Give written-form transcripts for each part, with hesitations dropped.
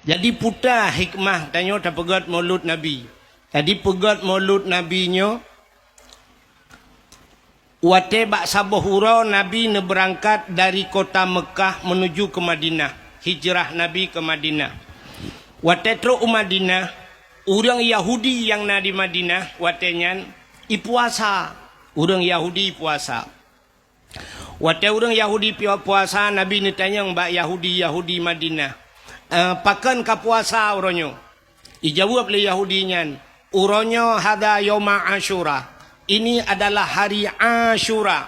Jadi putar hikmah tanya tak pegat maulud Nabi. Jadi pegat maulud Nabi-nya wate bak sabah hurau Nabi ne berangkat dari kota Mekah menuju ke Madinah. Hijrah Nabi ke Madinah. Wate tro Madinah, orang Yahudi yang na di Madinah watenyan ipuasa. Orang Yahudi puasa. Wate orang Yahudi puasa, Nabi ni tanya mbak Yahudi Madinah. Pakan ka puasa uronyo. Ijawab le Yahudinya, uronyo hada yoma Asyura. Ini adalah hari Asyura.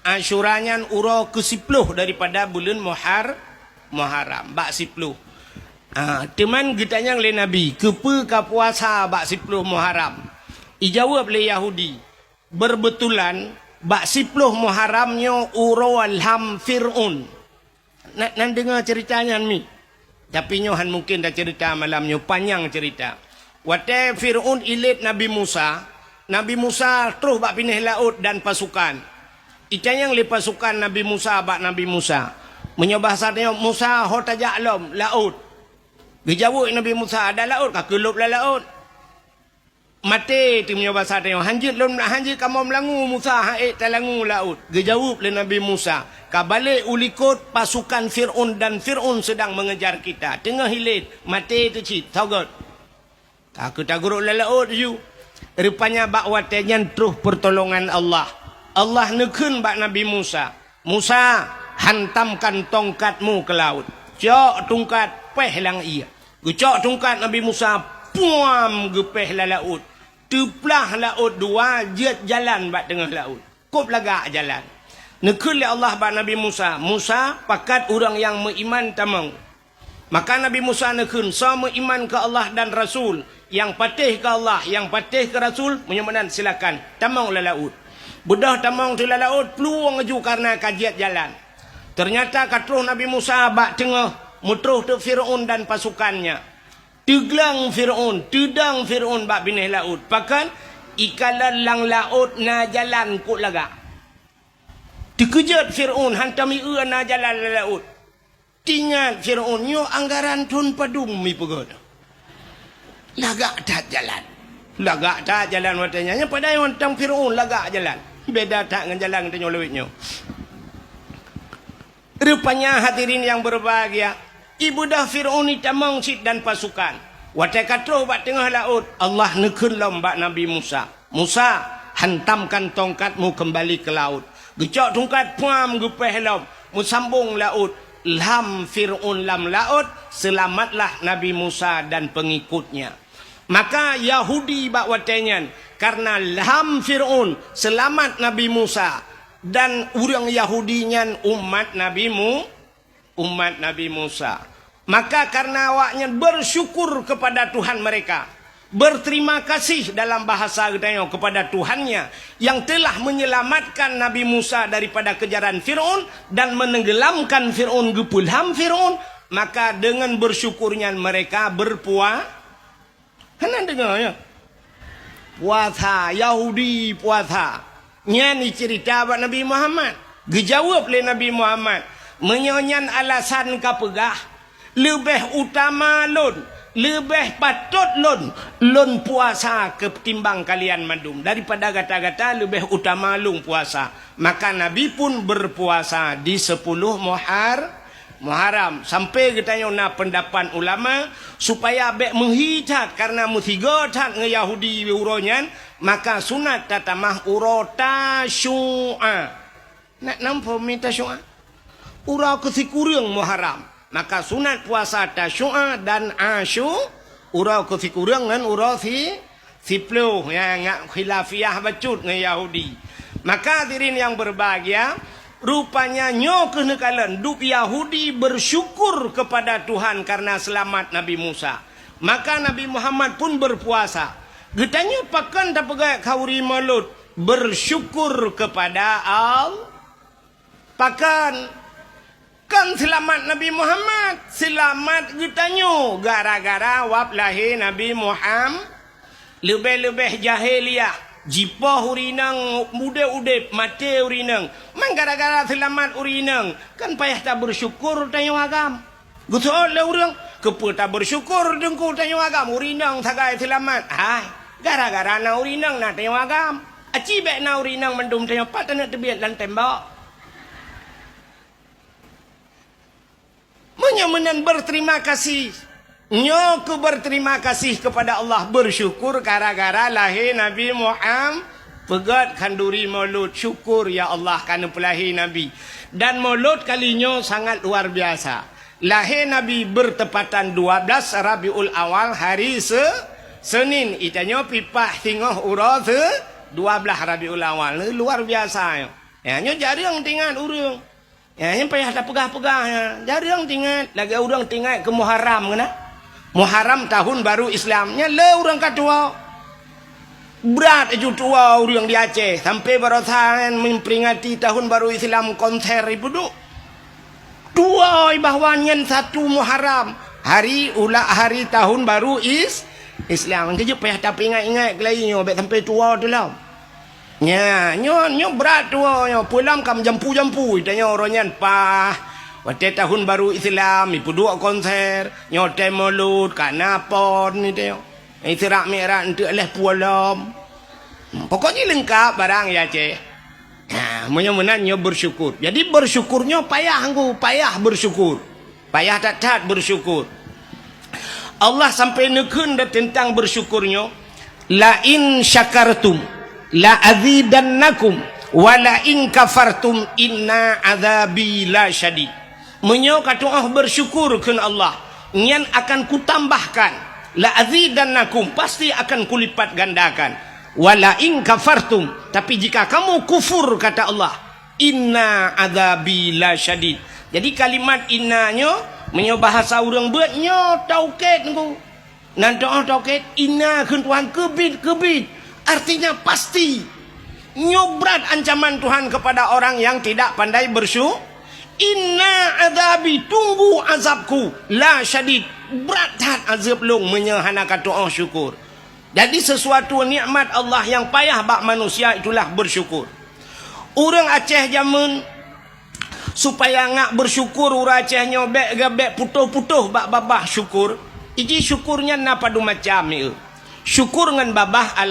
Asyuranya uro ke-10 daripada bulan Muharram. Bak 10. Teman getanya le Nabi, kepa ka puasa bak 10 Muharram. Ijawab le Yahudi, berbetulan bak 10 Muharramnya uro alham Fir'un. Nak dengar ceritanya ni. Tapi nyohan mungkin dah cerita malamnya, panjang cerita. Wate Fir'un ilit Nabi Musa. Nabi Musa terus bak pindah laut dan pasukan. Ikan yang le pasukan Nabi Musa bak Nabi Musa. Menyobah satnya Musa hotajak lom laut. Gejawuk Nabi Musa ada laut kah kelup la laut. Mati tu menyobah satnya hanjit lom nak hanjit kamu melangu Musa haik talangu laut. Gejawuk le Nabi Musa. Ka balik ulikut pasukan Fir'un dan Fir'un sedang mengejar kita. Tengah hilit mati tu cik taugot. Aku tak guruk la laut you. Rupanya bak watenya terus pertolongan Allah. Allah nekun bak Nabi Musa. Musa, hantamkan tongkatmu ke laut. Cok tongkat peh lang ia. Gecok tongkat Nabi Musa, puam gepeh la laut. Teplah laut dua, jet jalan bak tengah laut. Kop lagak jalan. Nekun le Allah bak Nabi Musa. Musa pakat orang yang beriman tamang. Maka Nabi Musa nekun sama iman ke Allah dan Rasul. Yang patih ke Allah, yang patih ke Rasul, menyamanan silakan. Tamang la laut. Bedah tamang tu la laut, peluang aju karena kajiat jalan. Ternyata katruh Nabi Musa bak tengah mutruh tu Fir'un dan pasukannya. Teglang Fir'un, tedang Fir'un bak binih laut. Pakan ikalan lang laut na jalan kut lagak. Dikejut Fir'un hantami na jalan la laut. Tingat Fir'un, nyo anggaran tun padum mi pegoda. Lagak tak jalan. Lagak tak jalan watanya. Yang pada yang tang Fir'un lagak jalan. Beda tak dengan jalan tanya lewitnya. Rupanya hadirin yang berbahagia, ibu dah Fir'un ni tamang sit dan pasukan. Watai katruh bak tengah laut, Allah nekun lombak Nabi Musa. Musa, hantamkan tongkatmu kembali ke laut. Gecok tongkat puam gepeh lom. Musambung laut. Lam Fir'un lam laut, selamatlah Nabi Musa dan pengikutnya. Maka Yahudi bak watenya, karena lam Fir'un selamat Nabi Musa dan orang Yahudinya umat Nabi Musa. Maka karena awaknya bersyukur kepada Tuhan mereka, berterima kasih dalam bahasa katanya kepada Tuhannya yang telah menyelamatkan Nabi Musa daripada kejaran Fir'un dan menenggelamkan Fir'un gepulham Fir'un, maka dengan bersyukurnya mereka berpuasa. Hanan dengar ya? Puasa, Yahudi puasa. Ni cerita buat Nabi Muhammad. Gejawab oleh Nabi Muhammad. Menyonyan alasan kapegah. Lebih utama lun. Lebih patut lun puasa ketimbang kalian madum. Daripada kata-kata lebih utama lun puasa. Maka Nabi pun berpuasa di 10 Muharram. Sampai katanya na pendapat ulama supaya bek menghijat karena mutiga tat nge Yahudi uronyan, maka sunat tatamah uro tasyu'a. Nak nampak minta syu'a? Uro kesikurang Muharram. Maka sunat puasa tasyu'a dan uro kesikurang dan uro sipluh yang khilafiyah bacut nge Yahudi. Maka hadirin yang berbahagia, rupanya nyo kenekalan duk Yahudi bersyukur kepada Tuhan karena selamat Nabi Musa. Maka Nabi Muhammad pun berpuasa. Getanya pakan tak pegai kauri malut bersyukur kepada Allah. Pakan kan selamat Nabi Muhammad, selamat getanya gara-gara wap lahir Nabi Muhammad. Lebih-lebih jahiliyah. Jipah urinang muda udip mati urinang man gara-gara selamat urinang kan payah tak bersyukur tanya agam gusol lah orang Kepa tak bersyukur dengku tanya agam. Urinang tagai selamat. Hai. Gara-gara na urinang na tanya agam. Aci bek na urinang mendum tanya pat nak tebiat lan tembak. Menyemenan berterima kasih. Nyoku berterima kasih kepada Allah, bersyukur gara-gara lahir Nabi Muhammad. Pegat kanduri maulud, syukur ya Allah kerana pelahir Nabi. Dan maulud kalinya sangat luar biasa. Lahir Nabi bertepatan 12 Rabiul Awal hari Senin. Itanya pipah tingah ura 12 Rabiul Awal. Luar biasa. Ya, nyo jarang tinggal urang. Ya, yang payah tak pegah-pegah ya. Jarang tinggal. Lagi orang tinggal ke Muharram kena. Muharram tahun baru Islamnya le orang katua. Berat itu tua orang di Aceh sampai barasan memperingati tahun baru Islam konser ibu duk. Dua bahwannya 1 Muharram hari tahun baru Islam. Kerja payah tak ingat-ingat lainnya sampai tua tu lah. Ya, nyo berat tua nyo. Pulang kam jampu-jampu tanya orangnya pah. Waktu tahun baru Islam, ibu dua konser, nyotai mulut, kanapon ni tengok. Itirak merah untuk oleh pualam. Pokoknya lengkap barang ya cik. Nah, menyo bersyukur. Jadi bersyukurnya payah anggu, payah bersyukur. Payah tak bersyukur. Allah sampai nekun tentang bersyukurnya. La in syakartum, la azidannakum, wa la in kafartum inna azabi la syadid. Menyo kata bersyukur kepada Allah, nyan akan kutambahkan, la azidannakum, pasti akan kulipat gandakan, wala in kafartum, tapi jika kamu kufur kata Allah, inna azabi la syadid. Jadi kalimat innanya menyo bahasa orang buatnya taukid ngku. Nanti taukid inna keun Tuhan kebit, artinya pasti. Nyobrat ancaman Tuhan kepada orang yang tidak pandai bersyukur. Inna azabi, tunggu azabku, la syadid, berat azab long menyehana kata syukur. Jadi sesuatu nikmat Allah yang payah bak manusia itulah bersyukur. Orang Aceh zaman supaya ngak bersyukur orang Aceh nyobek gabek putuh-putuh bak babah syukur. Iki syukurnya napa du macam ni. Syukur dengan babah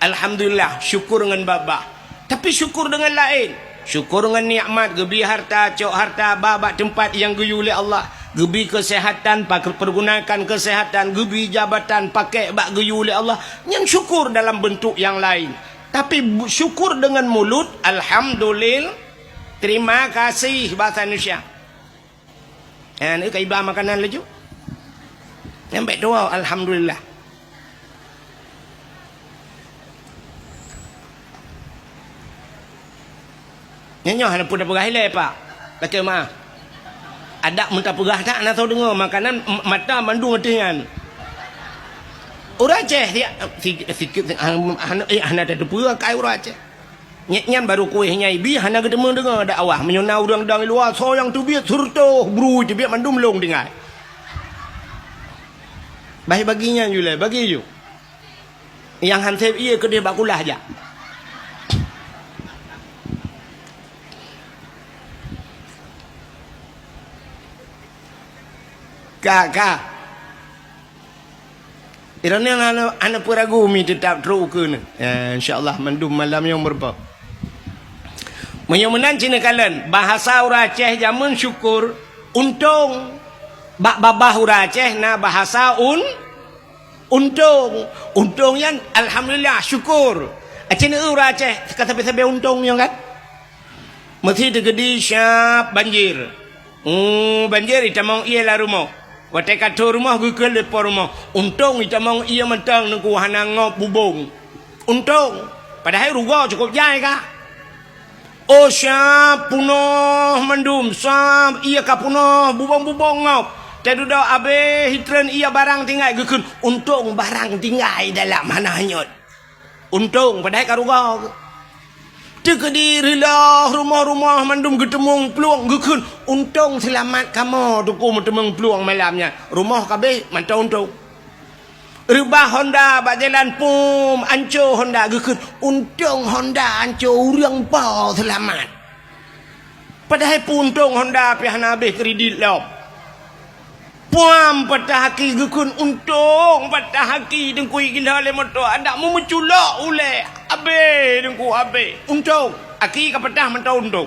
alhamdulillah, syukur dengan babah. Tapi syukur dengan lain. Syukur dengan nikmat, gebi harta, cok harta, babak tempat yang geyu oleh Allah. Gebi kesehatan, pergunakan kesehatan, gebi jabatan, pakai bak geyu oleh Allah. Yang syukur dalam bentuk yang lain. Tapi syukur dengan mulut, alhamdulillah, terima kasih bahasa Indonesia. Ini kaibah makanan laju. Yang baik doa, alhamdulillah. Nyanyo hana pun dah perah hilai pak. Kata maaf. Ada mentah perah tak nak tahu dengar makanan mata mandu matian. Orang Aceh dia sikit hana ada perah kai orang Aceh. Nyan baru kuihnya ibi hana ketemu dengar ada awah menyona orang dang luar so yang tu biar surto bru tu biar mandu melong dengar. Baik baginya jule bagi ju. Yang hansep ia ke dia bakulah aja. Kak. Iranya anak peragu mi tetap terukun. InsyaAllah mendum malam yang berapa. Menyemenan Cina kalian. Bahasa orang Aceh zaman syukur. Untung. Bak babah orang Aceh na bahasa untung. Untung yang alhamdulillah syukur. Cina orang Aceh kata-kata untung yang kan. Mesti tergedi syap banjir. Banjir itamang ia lah rumah. Watai kata rumah gue ke lepas rumah. Untung kita mau ia mentang nunggu hanangop bubung. Untung. Padahal ruga cukup jai kah? Oh syap punoh mendum. Syap ia kah punoh bubung-bubung ngop. Tadu dah abe hitren ia barang tinggal gue. Untung barang tinggal dalam mana hanyut. Untung padahal kah ruga. Dirilah rumah-rumah mandum getemung peluang gekun. Untung selamat kamu tuku getemung peluang malamnya. Rumah kabeh mantau untung. Rubah Honda bak jalan pum ancur Honda gekun. Untung Honda ancur urang pa selamat. Padahal pun untung Honda pihak habis kredit lah. Puam patah haki gukun untung patah haki dengkui gila le motor ada mu menculak ule abe dengku abe untung aki ka patah mentau untung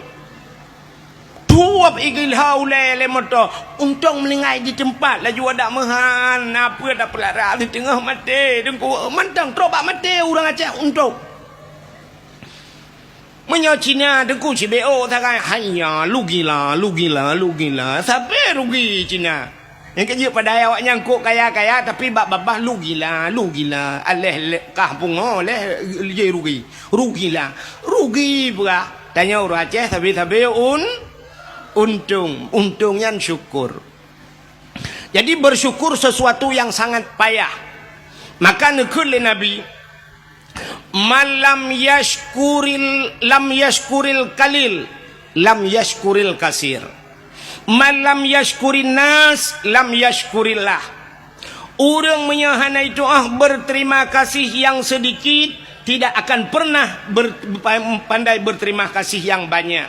tuap igilha ule le motor untung melingai di tempat laju ada mehan apa dak pelara di tengah mati dengku mantang terobak mati orang Aceh untung menyo Cina dengku CBO takai hanya lu gila sampai rugi Cina. Yang kerja pada awak nyangkuk kaya-kaya tapi babah lu gila aleh kampung oleh je rugi pula tanya orang Aceh tapi untungnya syukur. Jadi bersyukur sesuatu yang sangat payah. Maka nekul Nabi lam yashkuril kalil lam yashkuril kasir. Man lam yashkurin nas lam yashkurillah. Orang menyahanai doa berterima kasih yang sedikit tidak akan pernah pandai berterima kasih yang banyak.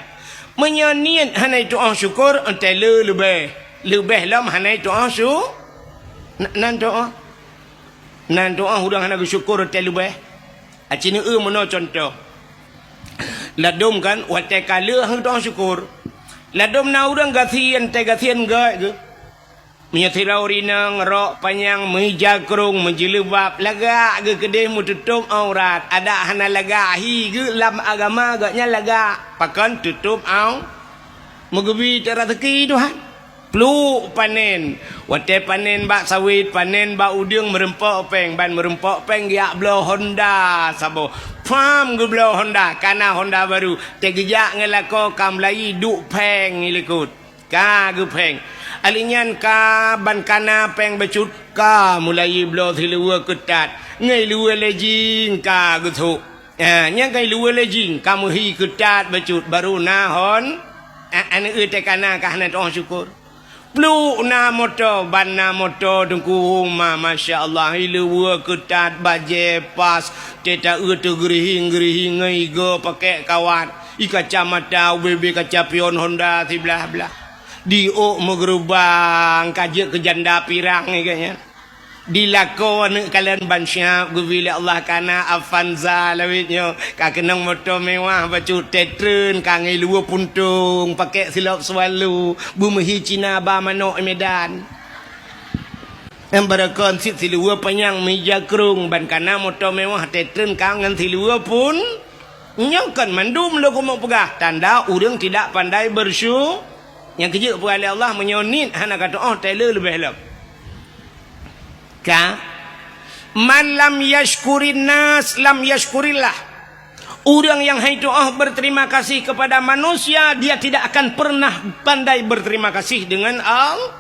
Menyanian hanai doa syukur entai lebih lam hanai doa nan doa orang hanai syukur entai lebih. Acini meno contoh. Ladum kan watai kala hang doa syukur. Ladom na urang gathian gak ke menyatirau rinang rok panjang menjakrung menjelebab lagak ke kedih mu tutup aurat ada hana lagahi ke lam agama agaknya lagak pakan tutup au megebi rezeki Tuhan peluk panen wate panen bak sawit panen bak udang merempok peng ban merempok peng giak belah Honda sabo pam ke belah Honda kana Honda baru tegejak ngelako kam lai duk peng ilikut ka ke peng alinyan ka ban kana peng becut ka mulai belah thilewa ketat ngai luwe lejing ka ke thuk nya ngai luwe lejing kamu hi ketat becut baru nahon ane te kana ka hana doa syukur Pluk na motor, ban na motor dengku rumah, Masya Allah, hilewa ketat, baje pas, teta tu gerihing ngaiga pakai kawat, ika camata, UBB kaca pion Honda, belah-belah. Diok megerubang, kajak ke janda pirang, kayaknya. Dilakon kalian bansyap gubili Allah kana Avanza lawitnya kakenang motor mewah bacu tetren kangai luar puntung pakai silap swalu bumehi Cina ba manok Medan yang berakon sit silua panjang meja kerung ban kana motor mewah tetren kangen silua pun nyangkan mandum lo mau pegah tanda urang tidak pandai bersyukur yang kerja kepada Allah menyonit hana kata oh tailor lebih elok man lam yashkurin nas lam yashkurillah. Orang yang doa berterima kasih kepada manusia, dia tidak akan pernah pandai berterima kasih dengan Allah.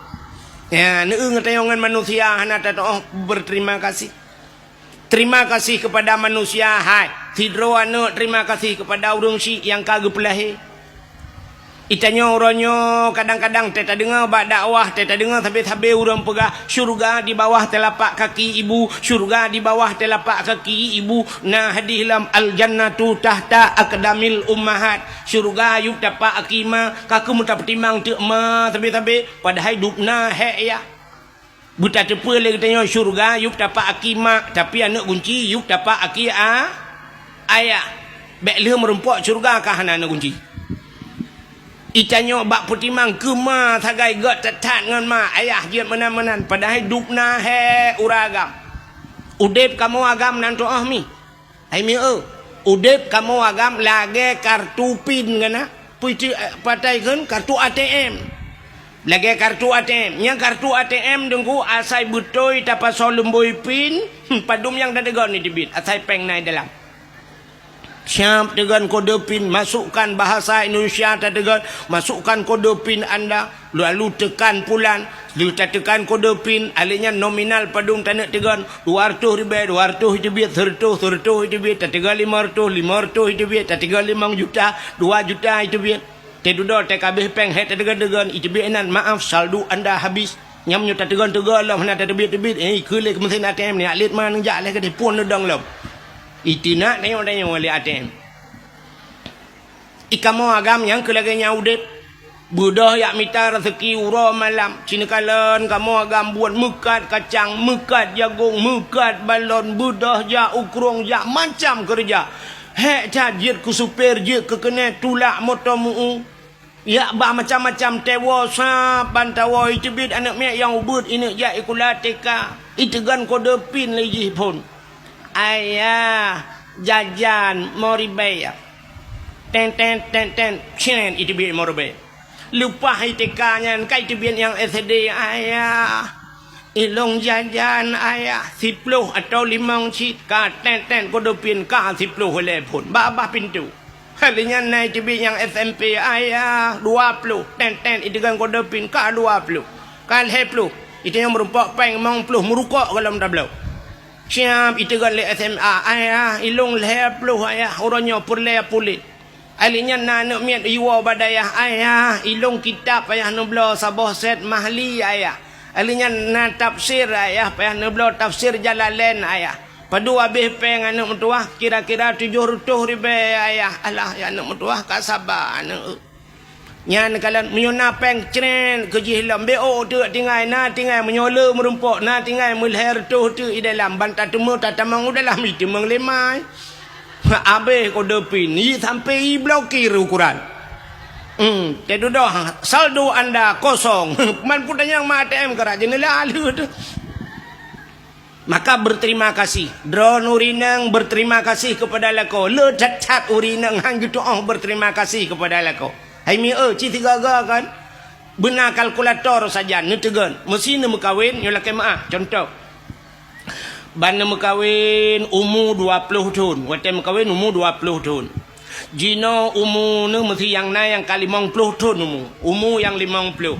Ya, ngeutayongan manusia hana doa berterima kasih. Terima kasih kepada manusia, hai. Tidro anu terima kasih kepada urang si yang kagep lahir. Itanya orangnya kadang-kadang teta dengar bak dakwah, teta dengar sampai orang pegah syurga di bawah telapak kaki ibu, syurga di bawah telapak kaki ibu. Nah hadis lam al jannatu tahta aqdamil ummahat. Syurga yuk tapak akima, kaku muta pertimbang tek ma sampai padahal hidupna he ya. Buta tepe le katanya syurga yuk tapak akima, tapi anak kunci yuk tapak aki ayah. Bek le merempok syurga kah anak kunci. Itanyo bak putimang kema tagai got tetat ngan ma ayah jiat menan-menan padahal dupna he uragam udep kamu agam nan toah mi ai mi udep kamu agam lage kartu pin ngana puiti patai kan kartu ATM lage kartu ATM nya kartu ATM dengku asai butoi tapa solemboi pin padum yang dadegon ni debit asai peng nai dalam siap dengan kode pin, masukkan bahasa Indonesia tegan, masukkan kode pin anda, lalu tekan pulan, lalu tekan kode pin, alihnya nominal padung tanah tegan, 200 ribu, 200 itu biar, 100 itu biar, tegan 500 itu biar, tegan 5 juta, 2 juta itu biar, tedudo TKB peng het tegan itu biar enan, maaf saldo anda habis. Nyamnya tegan lah, mana tebit, kulik mesin ATM ni, alit mana njak leh ke pun ledang lah. Itu nak tengok oleh ATM. Ikamu agam yang kelaganya udep. Budah yak minta rezeki ura malam. Cina kalan kamu agam buat mekat kacang, mekat jagung, mekat balon, budah jak ukrong jak macam kerja. Hek tajir ku supir je ke kena tulak motor mu. Ya bah macam-macam tewa sapan tawa itu bid anak mek yang ubud ini ya ikula teka. Itu gan kode pin lagi pun. Ayah jajan moribay. Ten cinen itu bid moribay. Lupa hitekanya kai tebian yang SD ayah ilong jajan ayah 10 atau 5 cit ka ten kodopin ka 10 oleh pun babah pintu halinya naik tebian yang SMP ayah 20 ten itu kan kodopin ka 20 kan 10 itu yang merumpak peng mang puluh merukak dalam tablau siap itu kan le SMA ayah ilong 10 ayah orangnya perle pulit alinya nanak miat iwa badayah ayah ilung kitab ayah nublo sabah set mahli ayah alinya na tafsir ayah payah nublo tafsir Jalalain ayah padu habis peng anak mentuah kira-kira 700 ribu ayah alah ya anak mentuah ka sabar anak nyan kalan menyona peng cren kejilam beo tu tinggal na tinggal menyola merumpok na tinggal melher tu i dalam bantah temu tatamang dalam itu menglemai abe kodepin ni sampai blokir ukuran. Jadi dah saldo anda kosong. Man pun yang ATM kerajaan lalu tu. Maka berterima kasih. Drone urinang berterima kasih kepada lako. Le cat urinang hang gitu berterima kasih kepada lako. Hai mi citi gaga kan. Benar kalkulator saja netegan. Mesin mekawin yo laki maah contoh. Bana mekawin umur 20 tahun. Wate mekawin umur 20 tahun. Jino umur ni mesti yang na yang kali 50 tahun umur yang 50.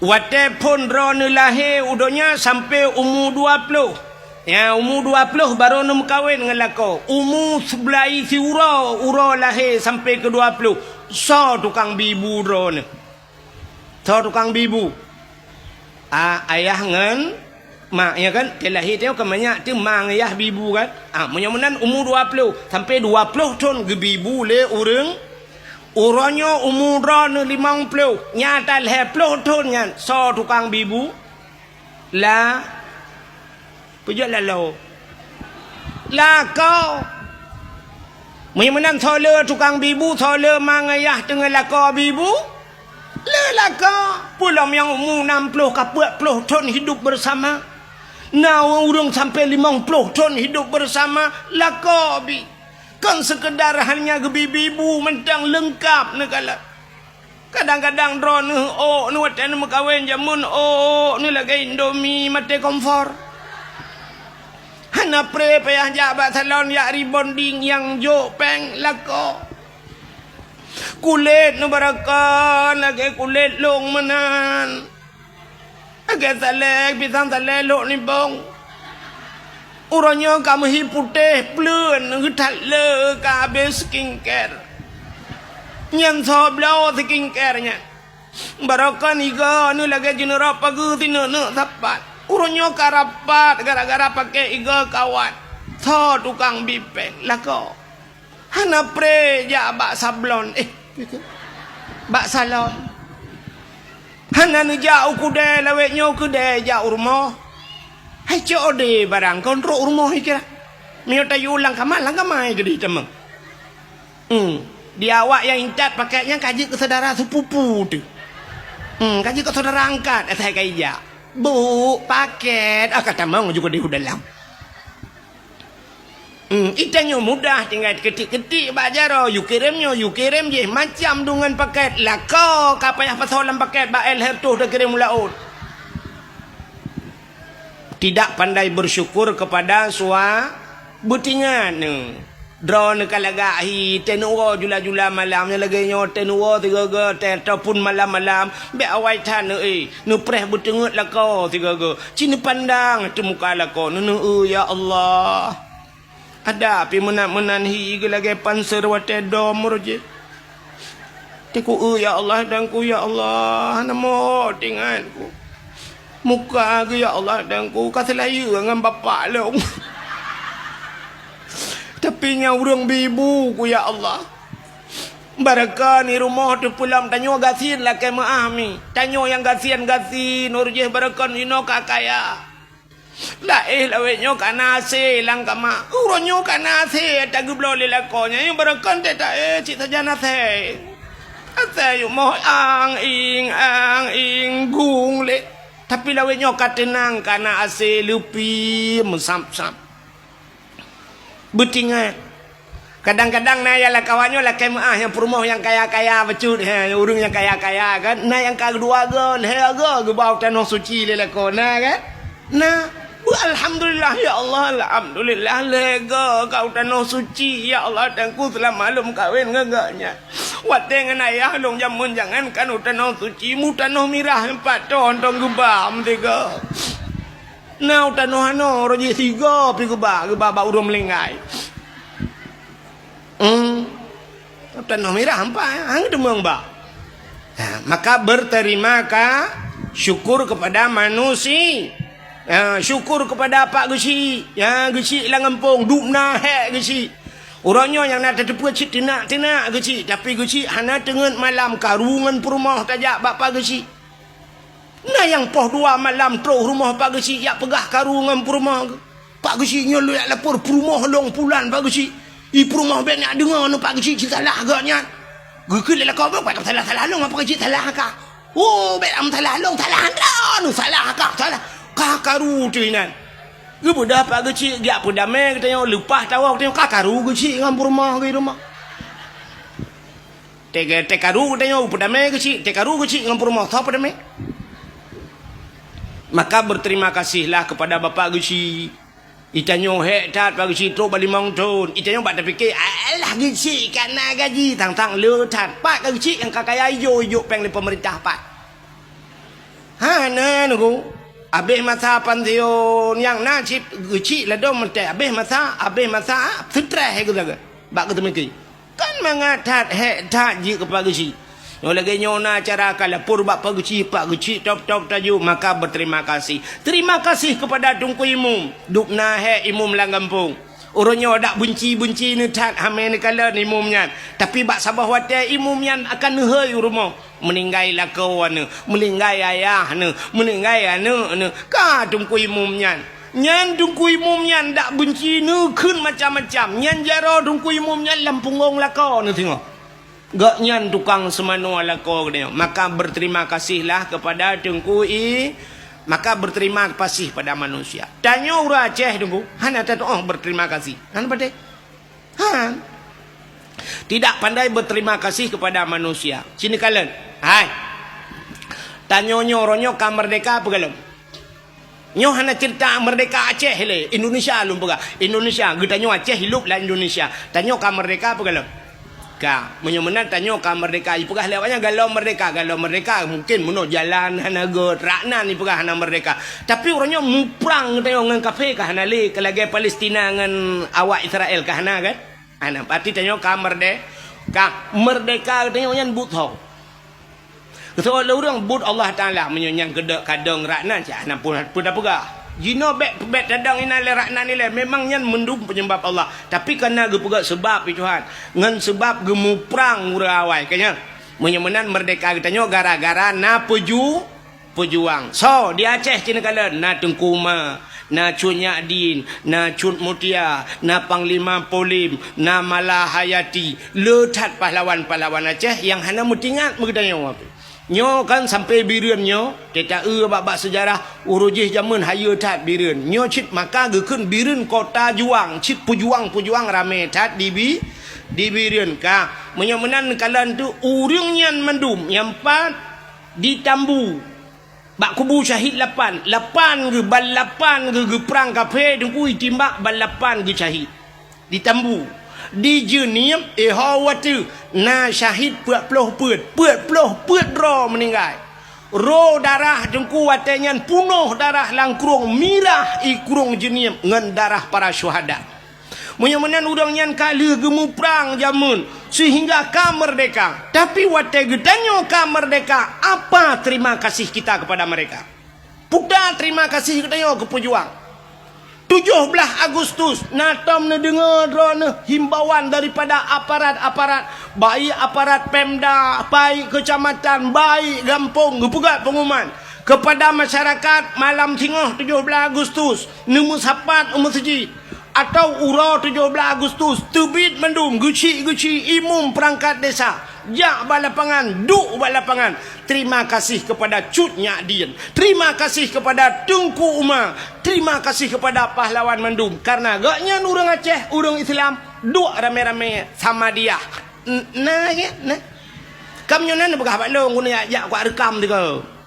Wate pun drone lahir udonya sampai umur 20. Ya umur 20 baru nak mekawin dengan lako. Umur sebelah si ura lahir sampai ke 20. So tukang bibu drone. So tukang bibu. Ayah ngan mak ya kan dia lahir tengok kemanyak tu mang ayah bibu kan menyamunan umur 20 sampai 20 tahun ke bibu le urangnya umur 50 nyata 50 tahun kan so tukang bibu lah pujak lalu lah kau menyamunan sola tukang bibu sola mang ayah dengan laka bibu lelaka pulang yang umur 60 ke 40 tahun hidup bersama. Nah orang sampai 50 tahun hidup bersama lakobi. Kan sekedar hanya gebibu mentang lengkap negala. Kadang-kadang drone ni watan mekawin jamun ni lagi Indomie mate kompor. Hana pre payah jabat salon ya rebonding yang jo peng lako. Kulit nu barakan lagi kulit long menan. Agak salek pisang salek lok ni bong. Urangnya kamu hi putih plun ngetat le ka habis skincare. Nyan so blau skincare nya. Barakan iga ni lagi jenera pagi tinu sapat. Urangnya karapat gara-gara pakai iga kawan. So tukang bipeng lako. Hana pre ja bak sablon bak salon. Hana ni jauh kuda lawetnya kuda jauh rumah. Hai cok de barang kontrol rumah kira. Miota yulang kamai gede temang. Dia awak yang incat pakainya kaji ke saudara sepupu tu. Kaji ke saudara angkat saya kaya. Bu paket kata mau juga di dalam. Itanya mudah tinggal ketik-ketik bajaro you kirim je macam dengan paket lako kapayah pasolan paket ba el hertuh dah kirim laut. Tidak pandai bersyukur kepada sua butingan drone kalagahi tenuo jula-jula malamnya lagi nyo tenuo tiga-tiga ataupun malam-malam be awai tan nu preh butengut lako tiga-tiga cini pandang tu muka lako ya Allah. Ada api menan hi lagi panser wate domur je. Teku ya Allah dan ku ya Allah namo tinganku. Muka ke ya Allah dan ku kaselaya dengan bapak long. Tapi nya urang bibu ku ya Allah. Baraka ni rumah tu pulang tanyo gasin lah ke maami. Tanyo yang gasin urjih baraka ni no kakaya. La lawe nyo kanase lang kama. Uro nyo kanase tagublo le lakonya yung baraka te ta cik saja nase. Asa yung mo ang ing gung le. Tapi lawe nyo katenang kana ase lupi musam-sam. Betingan. Kadang-kadang na ya lah kawannya lah kemah yang perumah yang kaya-kaya becut urung yang kaya-kaya kan. Nah yang kedua kan ke bau tanah suci le lah ko nah kan. Nah, alhamdulillah ya Allah, alhamdulillah lega kau tanah suci ya Allah tangku telah malum kawin ngagaknya. Wateng ayah long jamun jangan kan tanah suci mu tanah mirah 4 ton tong gebam tiga. Nah tanah ano roji 3 pi gebam ba urung melinggai. Tanah merah hampa hang demang ba. Maka berterima syukur kepada manusia. Syukur kepada Pak Gesi. Ya Gesi lah ngempung dupna hek Gesi. Orangnya yang nak terdepa cik tinak Gesi, tapi Gesi hana tengen malam karungan perumah tajak Pak Gesi. Nah yang poh 2 malam terus rumah Pak Gesi yak pegah karungan perumah. Pak Gesi nyolok lapor perumah long pulan Pak Gesi. Perumah ben nak dengar no Pak Gesi salah agaknya. Gukul lah kau buat salah long apa Gesi salah ka. Oh ben am salah long salah anda no salah ka salah. Kakaru tu inan. Ge budak Pak Gesi dia pun damai kita lepas tahu kita kakaru Gesi ngam perumah ke rumah. Tekaru kita pun damai Gesi, tekaru Gesi ngam perumah tahu damai. Maka berterima kasihlah kepada Bapak Gesi. Itanyo hek tat Pak Gesi terus balik mangton. Itanyo bak terfikir alah Gesi kana gaji tang le tat Pak Gesi yang kakaya yo peng le pemerintah Pak. Na nugu abeh masa pansion yang nasib Gesi la dom mate abeh masa fitrah he gelaga. Bak ketemiki. Kan mangatat hek tat ji ke Pak Gesi. Yo lagi nyona cara kala purba Pak Gesi top taju maka berterima kasih. Terima kasih kepada Tunku Imum. Dupna he imum lang kampung. Orangnya dak bunci ni tat hame ni kala ni imumnya. Tapi bak sabah wate imumnya akan hei rumah. Meninggai lah kawan, meninggai ayah ne, meninggai anu ne. Ka Tunku Imumnya. Nyan Tunku Imumnya dak bunci ni kun macam-macam. Nyan jaro Tunku Imumnya lampungong lah kau ne tengok. Gak nyan tukang semanu ala ko dia. Maka berterima kasihlah kepada Tunku maka berterima kasih pada manusia. Tanya ura Aceh Tunku, hana tak berterima kasih. Han pada? Han. Tidak pandai berterima kasih kepada manusia. Sini kalian. Hai. Tanya nyoronyo ka merdeka apa galom? Nyo hana cerita merdeka Aceh le, Indonesia lum pega. Indonesia, getanyo Aceh hidup lah Indonesia. Tanya ka merdeka apa galom? Ka menyemenan tanyo ka merdeka i pegah lewatnya galau merdeka mungkin menuk jalan hanaga rakna ni pegah hana merdeka tapi orangnya muprang tayo ngan kafe ka hana le kelage Palestina ngan awak Israel ka hana kan ana pati tanyo ka merdeka tanyo nyan buto so orang but Allah Taala menyonyang gedek kadang rakna ja hana pun pegah Jino bet dadang ina le rakna ni le memang nyan mendum penyebab Allah tapi kena ge pegak sebab Tuhan ngan sebab gemu perang urawai kanya menyemenan merdeka kita nyo gara-gara na pejuang so di Aceh cina kala na Tengkuma na Cunya Din na Cut Mutia na Panglima Polim na Malahayati letat pahlawan-pahlawan Aceh yang hana mutingat mengedanyo apa nyo kan sampai bireun nyo kita bab sejarah urujih zaman hayu tat bireun nyo cit maka gekeun bireun kota juang cit pujuang rame tat di bireun ka menyemenan kalan tu urang nyan mendum nyampat di Tambu bak kubu syahid 8 ge bal 8 ge perang kafe dengku timbak bal 8 ge syahid di Tambu di jenim hawatu na syahid puat ro meninggal ro darah dengku watenyan punuh darah langkrung mirah ikrung jenim ngan darah para syuhada menyemenan udang nyan kali gemu perang jamun sehingga ka merdeka tapi wate gedanyo ka merdeka apa terima kasih kita kepada mereka puda terima kasih gedanyo ke pejuang 17 Agustus natam ne dengar drone himbauan daripada aparat baik aparat Pemda, baik kecamatan, baik kampung, gepegat pengumuman kepada masyarakat malam tengah 17 Agustus nombor sapat masjid atau urau 17 Agustus terbit mendung geci-geci imum perangkat desa jak balapangan duk balapangan. Terima kasih kepada Cut Nyak Dien, terima kasih kepada Tengku Umar, terima kasih kepada pahlawan Mendung karena gaknya orang Aceh, orang Islam duk rame-rame sama dia. Nah ya, nah. Kamu nyonan begah pak long guna ya kuat rekam tu ke.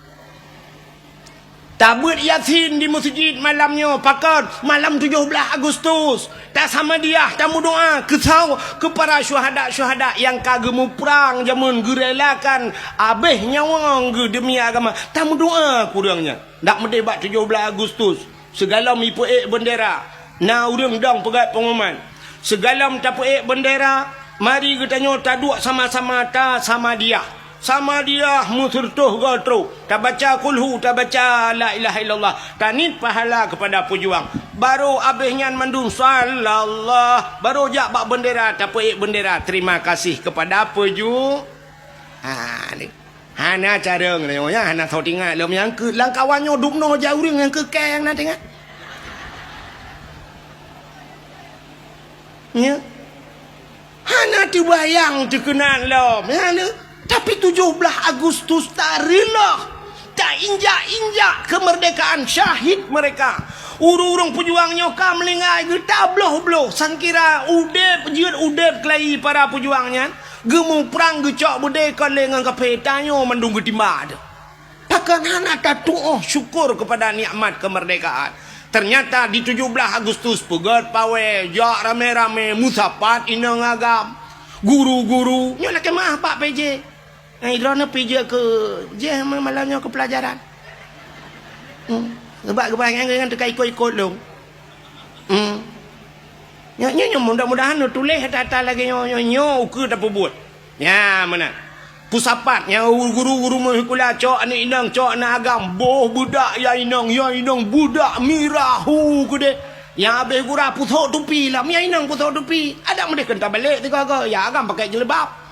Tabut Yasin di masjid malamnya pakat malam 17 Agustus. Tak sama dia tamu doa kesau kepada syuhada-syuhada yang kagemu perang jamun gerelakan abih nyawa demi agama. Tamu doa kurangnya. Dak mendebat 17 Agustus. Segala mi puek bendera. Na urang dang pegat pengumuman. Segala tapuek bendera. Mari kita tanya taduk sama-sama ta sama dia. Sama dia musertuh gotro. Tak baca kulhu, tak baca la ilaha illallah. Tanit pahala kepada pejuang. Baru abihnya Mendung sallallahu. Baru jak bak bendera, tapuik bendera. Terima kasih kepada pejuang. Ha ni. Hana cara ngenya, hana tahu tinggal lom yang ke langkawannya dupno jauh yang ke keng na tengah. Ya. Hana dibayang dikenal lom. Hana tapi 17 Agustus tarilah tak injak-injak kemerdekaan syahid mereka. Urung-urung pejuangnya kam melingai kita bloh-bloh sangkira udep jiut udep kelai para pejuangnya gemu perang gecok bude kalengan kapetanyo Mendung getimba. Takkan hana tatuh syukur kepada nikmat kemerdekaan. Ternyata di 17 Agustus pegat pawe jak rame-rame musapat inang agam guru-guru nyolah kemah Pak PJ. Idrona PJ ke je malamnya ke pelajaran. Sebab kebanyakan dengan terkait ikut-ikut lu. Nyo mudah-mudahan tulis atas lagi nyo ke tak buat. Ya mana? Pusapat yang guru-guru mahkula cok anak inang cok anak agam boh budak ya inang budak mirahu kude. Yang habis gura putok tupi lah. Ya inang putok tupi. Ada mereka kena balik tu kau. Ya agam pakai jilbab.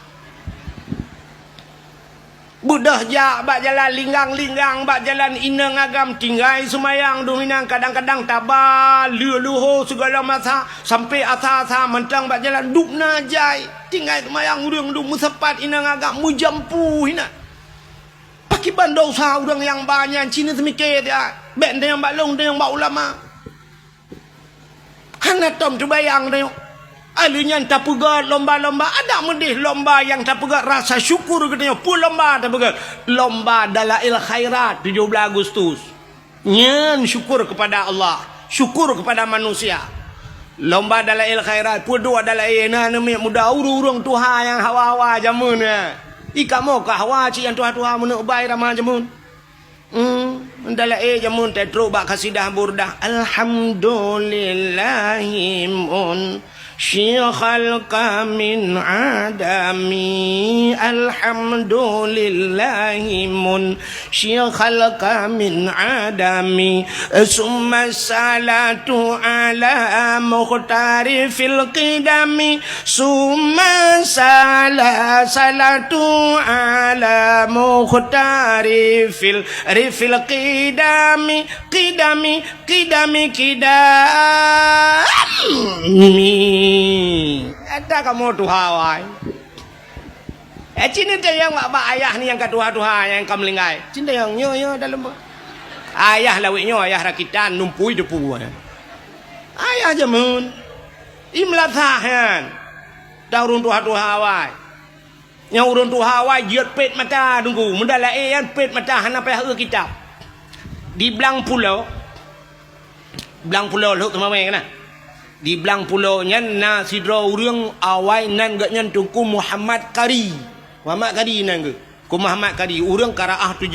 Budah jak bak jalan linggang-linggang bak jalan inang agam tinggai semayang dominang kadang-kadang tabal luho segala masa sampai asa-asa mentang bak jalan duk najai tinggai semayang urang duk musepat inang agam mujampu hina pakai bandau sah urang yang banyak Cina semikir dia bek yang bak long yang bak ulama hana tom terbayang dia. Alunya tak pegat lomba-lomba. Ada medih lomba yang tak pegat rasa syukur katanya. Pun lomba tak pegat. Lomba Dalail Khairat 17 Agustus. Nyan syukur kepada Allah. Syukur kepada manusia. Lomba Dalail Khairat. Pun dua Dalail. Nah, namanya muda urung-urung Tuhan yang hawa-hawa jamun. Ika mau ke hawa cik yang Tuhan-Tuhan menubai ramah jamun. Dalail jamun. Tetro bak kasidah burdah. Alhamdulillahimun. Syikhal min adami alhamdulillahimun syikhal min adami summa salatu ala mukhtari fil qidami summa salatu ala mukhtari fil qidami ada kamu tuhawai. Cina yang bak ayah ni yang katuha-tuha yang kamu linggai. Cina yang nyo dalam ayah lawiknya ayah rakitan numpui depu. Ayah jamun. Imlathahan. Daurun tuha-tuhawai. Yang urun tuhawai jiat pet mata tunggu. Mendalai yang pet mata hana payah kitab. Di belang pulau lu temamai kena. Di belang pulau nyan na sidro urang awai nan gak nyan tuku Muhammad Kari nan ke ku Muhammad Kari urang Karaah 7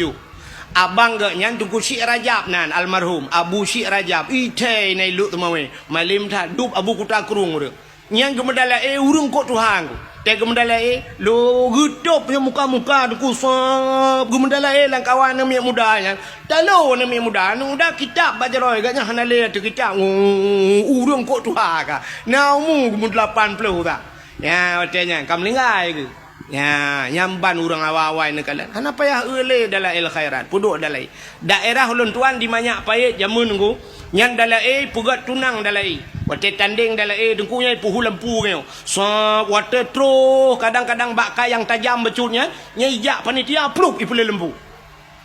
abang gak nyan tuku Syekh Rajab nan almarhum Abu Syekh Rajab ite nai lu temawe malim tha dup Abu Kuta Kurung urang nyan gemedala urang kok Tuhan ku te gemedala lo gedop nya muka-muka tuku sab gemedala lang kawan na miak muda nyan talo na miak muda nu dah kitab bajaroi gak nya hanale tu kitab urang kok Tuhan ka naumu 80 ta Ya, katanya, kamu linggai ke? Ya, nyamban orang awal-awal ni kalian. Hana payah ule dalai khairat, puduk dalai. Daerah ulun tuan di banyak payah jamun ku. Nyan dalai pugat tunang dalai. Wate tanding dalai dengkunya puhu lampu kau. So, wate tro kadang-kadang bakka yang tajam becutnya, nyijak panitia pluk ipule lampu.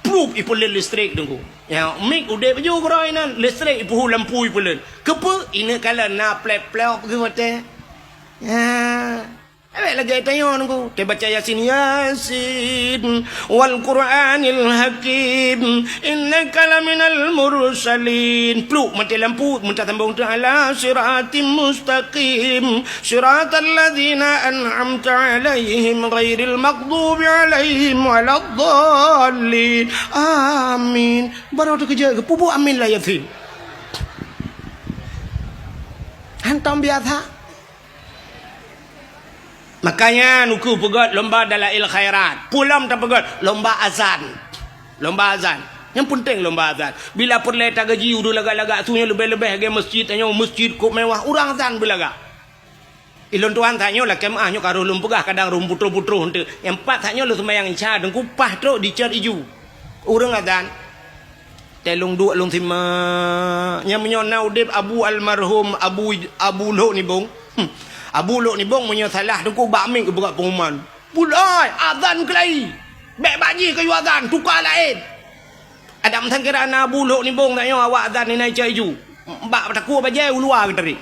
Pluk ipule listrik dengku. Ya, mik udah baju koroi nan listrik ipuhu lampu ipule. Kepa ini kala na plek-plek pergi wate. Ya, lagi tanya aku. Dia baca Yasin Yasin wal Quranil Hakim innaka laminal mursalin. Pluk mati lampu minta tambah untuk ala siratim mustaqim siratal ladzina an'amta alaihim ghairil maghdubi alaihim waladdallin. Amin. Baru tu kerja pupu amin lah Yasin. Hantam biasa. Makanya nuku pegot lomba dalail khairat. Pulam tak pegot lomba azan. Lomba azan. Yang penting lomba azan. Bila perle tak gaji udah lagak-lagak tu yang lebih-lebih ke masjid tanya masjid kok mewah orang azan belaga. Ilon tuan tanya lah kemahnya karo lum pegah kadang rum putro-putro hente. Yang empat tanya lu sembahyang isya dan kupah tu di cer iju. Orang azan. Telung dua long sima yang menyonau dep Abu almarhum Abu Lo ni bong. Abu Lo ni bong punya salah dengku bakming ke berat pengumuman. Pulai azan kelai. Bek baji kayu azan tukar lain. Ada masa kira Abu Lo ni bong tanya awak azan ni naik caju. Bak takut bajai luar ke tadi.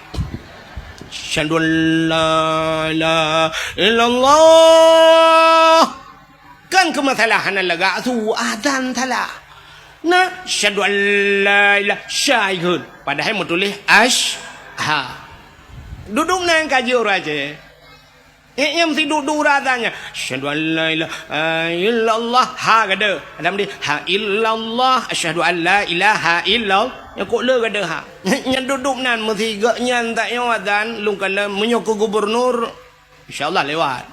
Syahadu la ilaha illallah. Kan kemasalahan laga tu azan salah. Nah, syahadu la ilaha syahid. Padahal mau tulis ha. Duduk nang kaji orang je. Yang mesti duduk razanya. Asyhadu an la ilaha illallah. Ha kada. Dalam dia ha illallah. Asyhadu an la ilaha illallah. Yang kok le kada ha. Yang duduk nan mesti gak nyan tak yang azan lung kala menyok gubernur. Insyaallah lewat.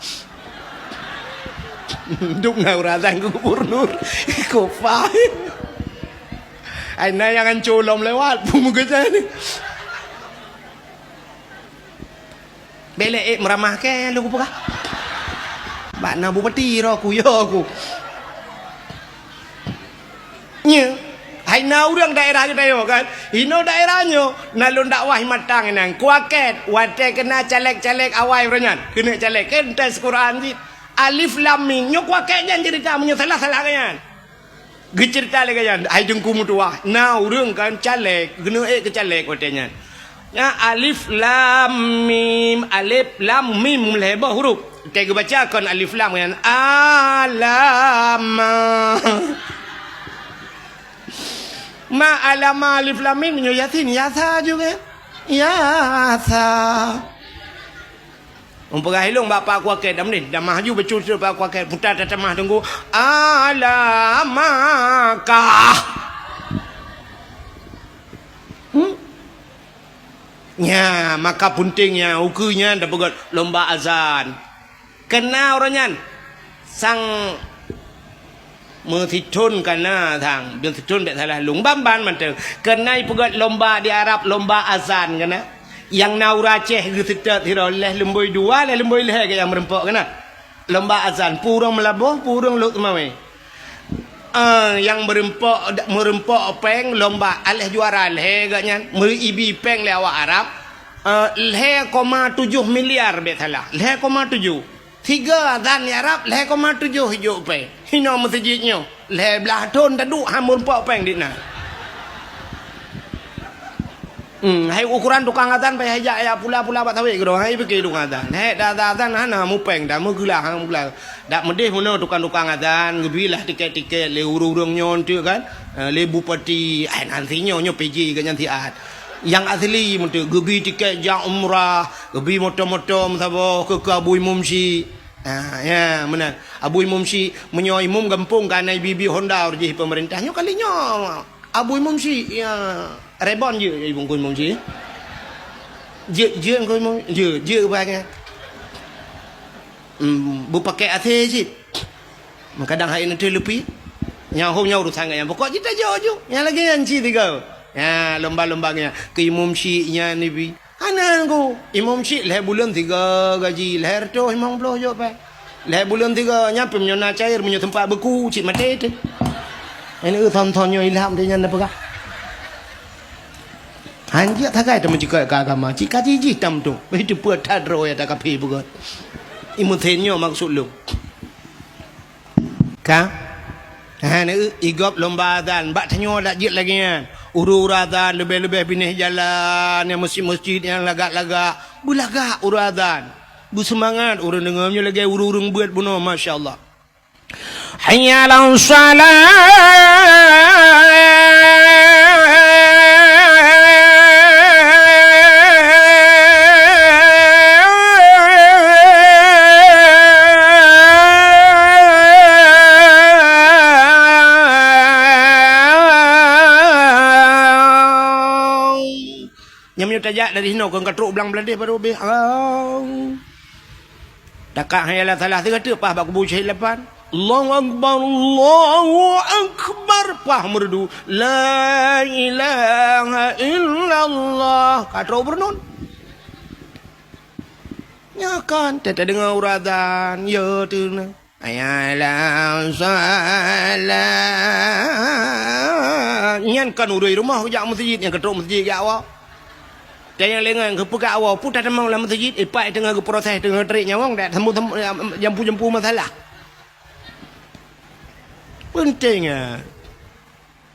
Duduk nang razan ke gubernur. Kok faham. Ai na yang colom lewat muka saya ni. Belek meramah ke lu apa? Bak na bupati ro ku yo aku. Nya, hai na urang daerah kita yo kan. Ino daerahnya nalun dakwah matang nang kuaket wate kena caleg-caleg awai renyan. Kena caleg kan tes Quran di alif lam mim nyo kuaket jan cerita menyo salah-salah kan. Gecerita le kan. Hai dengku mutuah. Na urang kan caleg, kena ke caleg watenya. Ya alif lam mim lebah huruf. Kita baca kan alif lam kan alama. Ma alama alif lam mim nyo Yasin yasa juga. Yasa. Umpah hilung bapa aku aket dah ni. Dah maju bercucur bapa aku aket putar tatamah tunggu alamaka. Ya, maka pentingnya ukunya dah begot lomba azan. Kena orangnya sang mertitun kena thang, biar titun tak salah lung bamban mantel. Kena begot lomba di Arab lomba azan kena. Yang naura ceh gitu tiroleh lemboi dua, lemboi leh yang merempok kena. Lomba azan purung melabuh, purung lut mawe. Yang merempok peng lomba aleh juara leh gaknya meribi peng le awak Arab 0,7 miliar betala 0,7 tiga azan di Arab 0,7 hijau peng hino masjidnya le belah ton taduk hamur pok peng di na hai ukuran tukang azan payah ajak ya pula-pula bat tawik gedo hai pergi tukang azan hai dah azan hana mu peng dah mu gelah hang gelah dak medih mono tukang azan gebilah tiket-tiket le urung-urung nyon tu kan le bupati ai nantinya nyo PJ kan nanti ad yang asli mentu gebi tiket jak umrah gebi motor-motor sabo ke Abu Mumsi ya benar Abu Mumsi menyo imum gampung kanai bibi Honda urji pemerintahnya kalinya Abu Mumsi ya rebon je ibu kun Mumsi je kun Mumsi je banyak bu pakai ate sih kadang hari nanti lebih yang home nya urusan yang pokok kita jauh yang lagi yang ci tiga ya lomba-lombanya ke Mumsi nya ni bi Mana ku? Imam Syik leher bulan 3 gaji. Leher tu Imam Belah je apa? Leher bulan 3 nyampe menyona cair menyo tempat beku cik mati tu. Ini thon-thonnya ilham dia nyanda pegah. Hanjak takai tu mencikap ke agama. Cik kaji tam tu. Itu buat tadro ya tak kapi buat. Imutenyo maksud lu. Ka? Ni igop lomba azan. Bak tanyo dak jit lagi kan. Uru azan lebih-lebih pindah jalan yang masjid-masjid yang lagak-lagak. Bulagak uru azan. Bu semangat urang dengarnya lagi urung-urung buat bunuh masya-Allah. Hayya 'alas tajak dari sini kau katruk belang beladih pada ubih. Takak hayalah salah tiga tu pah bak kubu syahid lapan. Allahu akbar, Allahu akbar. Pah merdu la ilaha illallah. Katruk bernun. Ya kan, tak dengar uradan ya tu na. Ayalah salah. Nyan kan urui rumah kejak masjid yang katruk masjid ke awak. Dan yang lengan ke pegak awal pun tak demang dalam masjid ipai tengah ke proses tengah terik nyawang tak temu jampu masalah penting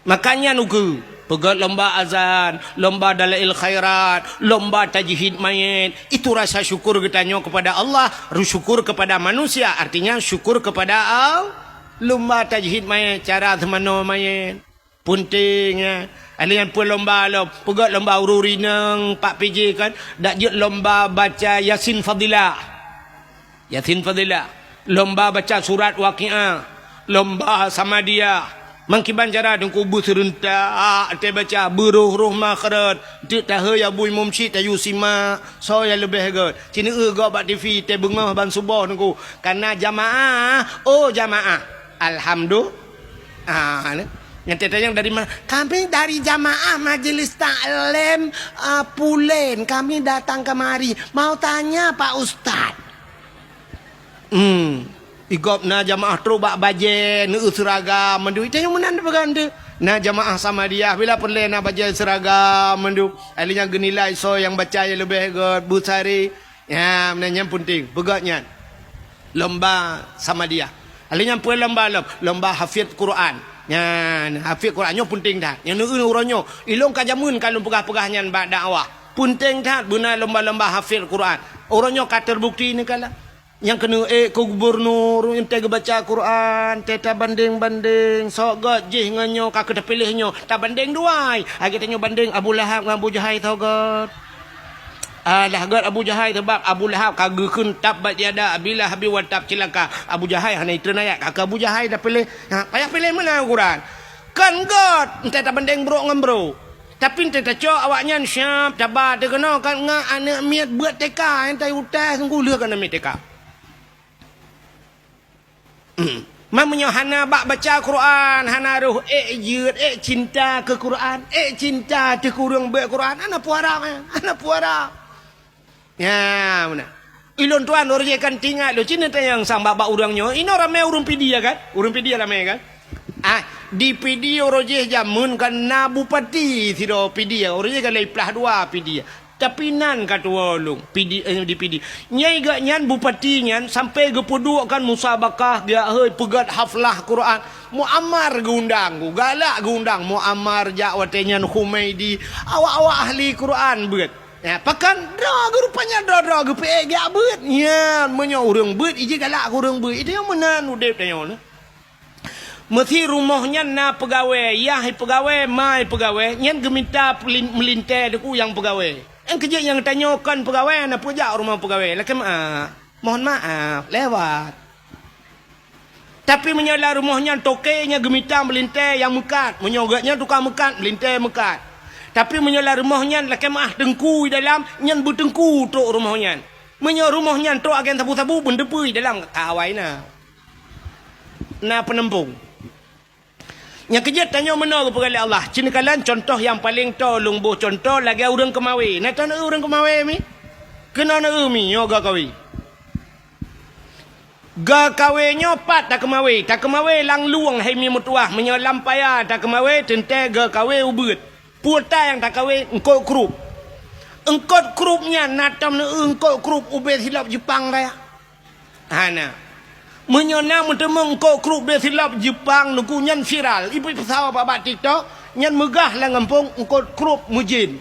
makanya nuku pegat lomba azan, lomba dalail khairat, lomba tajhid mayit, itu rasa syukur kita kepada Allah, syukur kepada manusia, artinya syukur kepada Allah. Lomba tajhid mayit, cara temano mayit penting ada yang pun lomba pegat lomba ururi nang Pak PJ kan dak je lomba baca Yasin Fadilah. Yasin Fadilah. Lomba baca surat Waqiah. Lomba Samadiyah. Mangkiban cara deng kubu serentak te baca beruh-ruh makharat. Te tahu ya bui mumsi tayu sima so ya lebih god. Cina go bak TV te bengah ban subuh nunggu. Karena jamaah, oh jamaah. Alhamdulillah. Yang tanya dari mana? Kami dari jamaah Majelis Taklim Pulen. Kami datang kemari. Mau tanya Pak Ustaz. Igop na jamaah tu bak baje nu seragam mendu. Itu yang menan berganda. Na jamaah sama dia bila Pulen na baje seragam mendu. Alinya genilai so yang baca yang lebih god busari. Ya, menanya penting. Begatnya. Lomba sama dia. Alinya pun lomba hafiz Quran. Yan hafiz Qurannya penting dah. Yang nu uronyo ilong kajamun kalau pegah-pegahnya bak dakwah. Penting dah guna lomba-lomba hafiz Quran. Uronyo ka terbukti ni kala. Yang kena ke gubernur yang tega baca Quran, teta banding-banding, sok god jih nganyo ka kedah pilihnya. Tak banding duai. Agi tanyo banding Abu Lahab dengan Abu Jahal tau god. Dah god Abu Jahal sebab Abu Lahab kageukeun tab tiada bila habi wa tab cilaka. Abu Jahal hana itu ayat kakak Abu Jahal dah pilih. Payah pilih mana Quran. Kan god entah tak banding bro ngan bro. Tapi entah tak cok awaknya siap tabat dia kena kan ngak anak miat buat TK entai utas sungguh leh kan miat TK. Mamanya hana bak baca Quran, hana ruh yud cinta ke Quran, cinta ke kurang baca Quran, ana puara. Ya, mana? Ilon tuan orang kan tinggal lo cina yang sang baba urangnya. Ini ramai urung pidia kan? Urung pidia ramai kan? Di pidia orang jamun kan na bupati tido pidia. Orang kan leplah dua pidia. Tapi nan kata walung di pidi. Nyai gak nyan bupati nyan sampai gepuduk kan musabakah dia pegat haflah Quran. Muammar gundang, galak gundang Muammar jawatenyan Humaidi. Awak-awak ahli Quran buat. Ya, pakan rupanya dah gepe gak beut. Ya, menyo urang beut ije galak urang beut. Itu yang menan udep tanya na. Mesti rumahnya na pegawai, yah pegawai, mai pegawai, nyan geminta melintai deku yang pegawai. Yang kerja yang tanyakan pegawai na pujak rumah pegawai. Lakem mohon maaf, lewat. Tapi menyala rumahnya tokenya geminta melintai yang mekat, menyogatnya tukang mekat, melintai mekat. Tapi menyala rumahnya lah kemah dengku dalam nyan bertengku tok rumahnya. Menyo rumahnya tok agen sabu-sabu bendepui dalam kawai na. Na penempung. Yang kerja tanya mana kepada Allah. Cina kalan contoh yang paling tolong boh contoh lagi orang kemawi. Nak tahu orang kemawi mi? Kena nak mi yoga kawi. Ga kawinnya pat tak kemawi. Tak kemawi lang luang hai mi mutuah menyolam payah tak kemawi tente ga kawi ubut. Puta yang tak kawi engkau krup. Engkau krupnya natam na engkau krup ubet hilap Jepang raya. Hana. Menyonang mentemung engkau krup be hilap Jepang nuku nyan viral. Ibu pesawat babat TikTok nyan megah lah ngampung engkau krup mujin.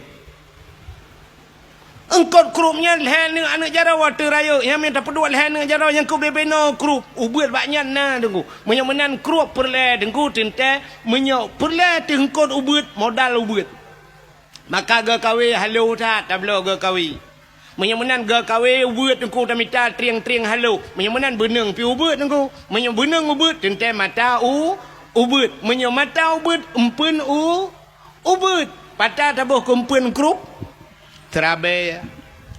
Engkau krupnya leher ni anak jara water raya yang minta pedua leher ni jara yang ku bebeno krup ubet baknya na dengku. Menyomenan krup perle dengku tente menyo perle tengkot ubet modal ubet. Maka ga kawe halo tak tablo ga kawe. Menyemenan ga kawe ubet engku tamita triang-triang halo. Menyemenan beneng pi ubet engku. Menyo beneng ubet tente mata ubet. Menyo mata ubet empen ubet. Patah tabuh kumpen krup. Terabai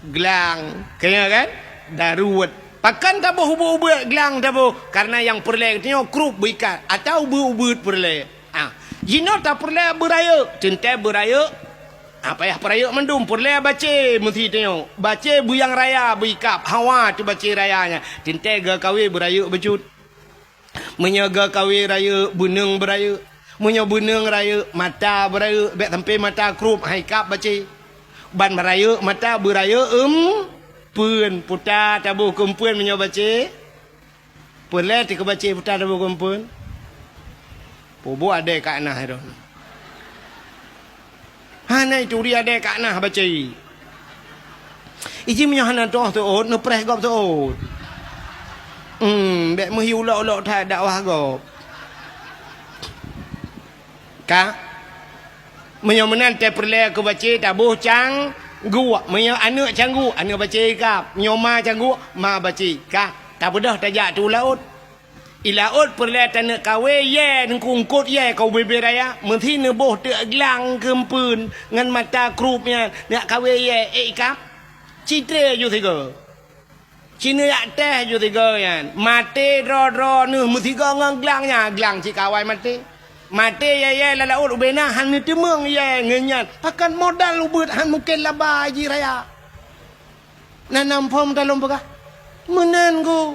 gelang kena kan daruat pakan tabuh ubet gelang tabuh karena yang perle tanya krup berikat atau ubet perle jino tak perle beraya tente beraya apa ya peraya mendum perle baca mesti tengok baca buyang raya berikap hawa tu baca rayanya tente ga kawe beraya bejut menyaga kawe raya beneng beraya menyo beneng raya mata beraya bek sampai mata krup haikap baca ban beraya mata beraya pun putar tabuh kumpun menyo baca perle ti baca putar tabuh kumpun pobo ada kat nah itu hana itu dia ada kat nah baca iji menyo hana tu no press gop tu bek mhi ulok-ulok tak dakwah gop ka menyo menan te perle ke baca tabuh cang gua menyo anak canggu anak baca kap nyoma canggu ma baca ka tak bedah tajak tu laut ilaut perle tanak kawe ye ngkungkut ye kau bebe raya menti ne boh te glang kempun ngan mata krupnya nak kawe ye kap citre ju tiga cina yak teh ju tiga yan mate ro nu menti ngang glangnya glang ci kawai mate mate ye lalaut ubena han ni temeng ye ngenyan akan modal ubut han mungkin laba ji raya nanam pom dalam pegah menen go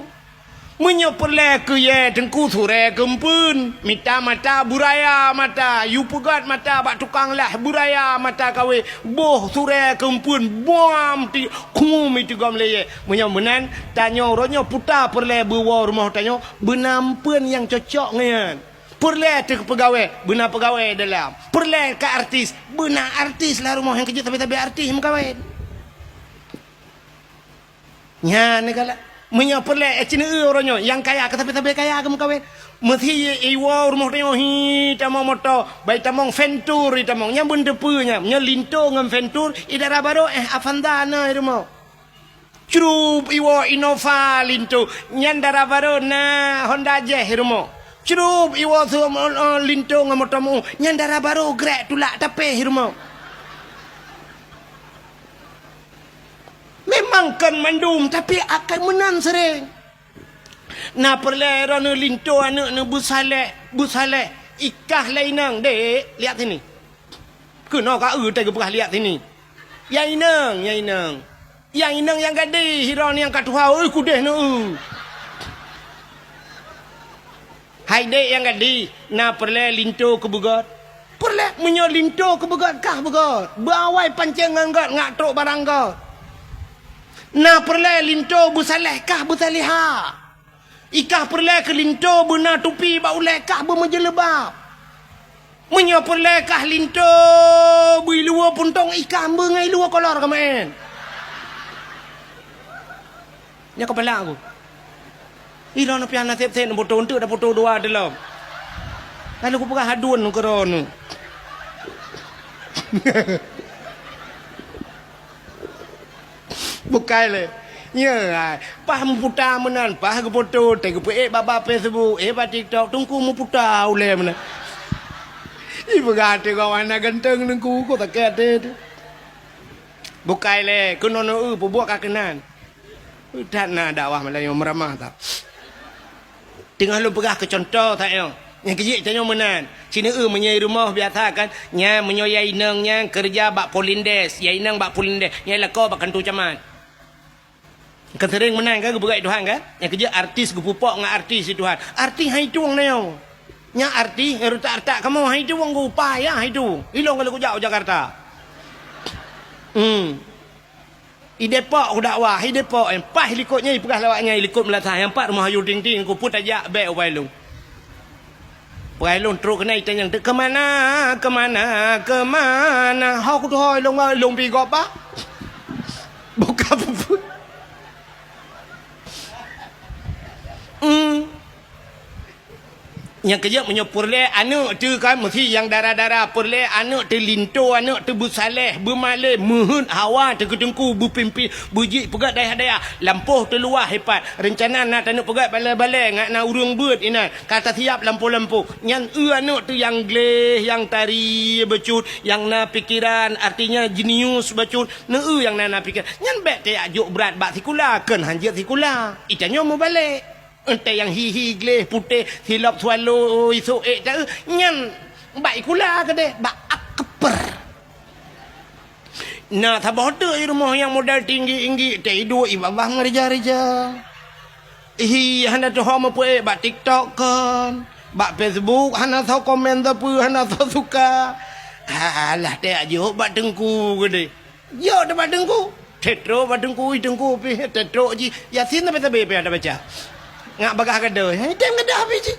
menyo perle ke ye tengku sure kempun mita mata buraya mata yu pegat mata bak tukang lah buraya mata kawe boh sure kempun bom ti kum itu gam le menyo menen tanyo ronyo puta perle bewa rumah tanyo benampen yang cocok ngan perle ke pegawai benar pegawai dalam perle ke artis benar artis lah rumah yang kerja tapi artis mengkawin nya negala menyo perle cina orangnya yang kaya ke tapi kaya ke mengkawin mesti iwa rumah dia hi tamong moto baik tamong ventur tamong nya benda punya nya linto ngam ventur idara baru afandana rumah curup iwa Innova linto nya dara baru na Honda Jazz rumah cerup iwa tu lintung ngamotamu nyandara baru grek tulak tapi hirmo memang kan mandum tapi akan menan sering na perle rana linto anak na busale ikah lainang dek lihat sini kena ka tak ke lihat sini yang inang yang gadi hiron yang katuha kudeh na hai dek yang gadi na perle linto ke begot perle menyo linto ke begot kah begot bawai pancing nganggot ngak truk barang got na perle linto busaleh kah busaliha ikah perle ke linto bena tupi ba uleh kah bermenjelebab menyo perle kah linto bui luar puntong ikah bengai luar kolor kemen nya kepala aku Iron pian na tep ten foto untuk dah foto dua dalam. Lalu aku pegah hadun keron. Bukai le. Ya, pah muputa menan, pah ke foto, te ke baba Facebook, ba TikTok, tungku muputa ule menan. Ibu gate kawan na ganteng nengku ko tak kete. Bukai le, kunono buat kakenan. Dan na dakwah Melayu meramah tak. Tengah lu pegah ke contoh tak yo. Yang kejik tanya menan. Cina menyai rumah biasa kan. Nya menyoyai nang nya kerja bak polindes. Yai nang bak polindes. Nya lako bak kantor camat. Kan sering menang kan berat Tuhan kan. Yang kerja artis gupupok dengan artis Tuhan. Artis hai tuang neo. Nya artis tak kamu hai tuang go upaya hai tu. Ilong kalau jauh Jakarta. I Depok aku dakwah, i Depok pas likutnya perah lawaknya likut melatah yang empat rumah ayu ting-ting ku put ajak baik upai lu. Upai lu terus kena itanya kemana hau ku tu hoi long pi gop ba. Buka puput. Yang kerja menyopur le anak tu kan mesti yang darah-darah purle anak tu linto anak tu bersaleh bermalih muhun hawa tu ketengku berpimpi buji pegat daya lampuh tu luar hebat rencana nak tanuk pegat balai-balai ngak na urung beut ina kata siap lampu-lampu nyan anak tu yang gleh yang tari becut yang na pikiran artinya jenius becut na yang na pikir nyan bet te ajuk berat bak sikula ken hanjit sikula itanya mau balik. Entah yang hihi gleh putih silap swallow isu tak nyan baik kula ke deh bak akper. Nah tabah tu rumah yang modal tinggi tidur ibabah ngereja-reja. Hana tu hama pu bak TikTok kan, bak Facebook hana tahu komen apa hana tahu suka. Alah tak aja bak dengku ke deh. Yo dah bak dengku. Tetro bak dengku pi tetro ji Yasin tapi ada baca. Ngak bagah kada tem kada habis je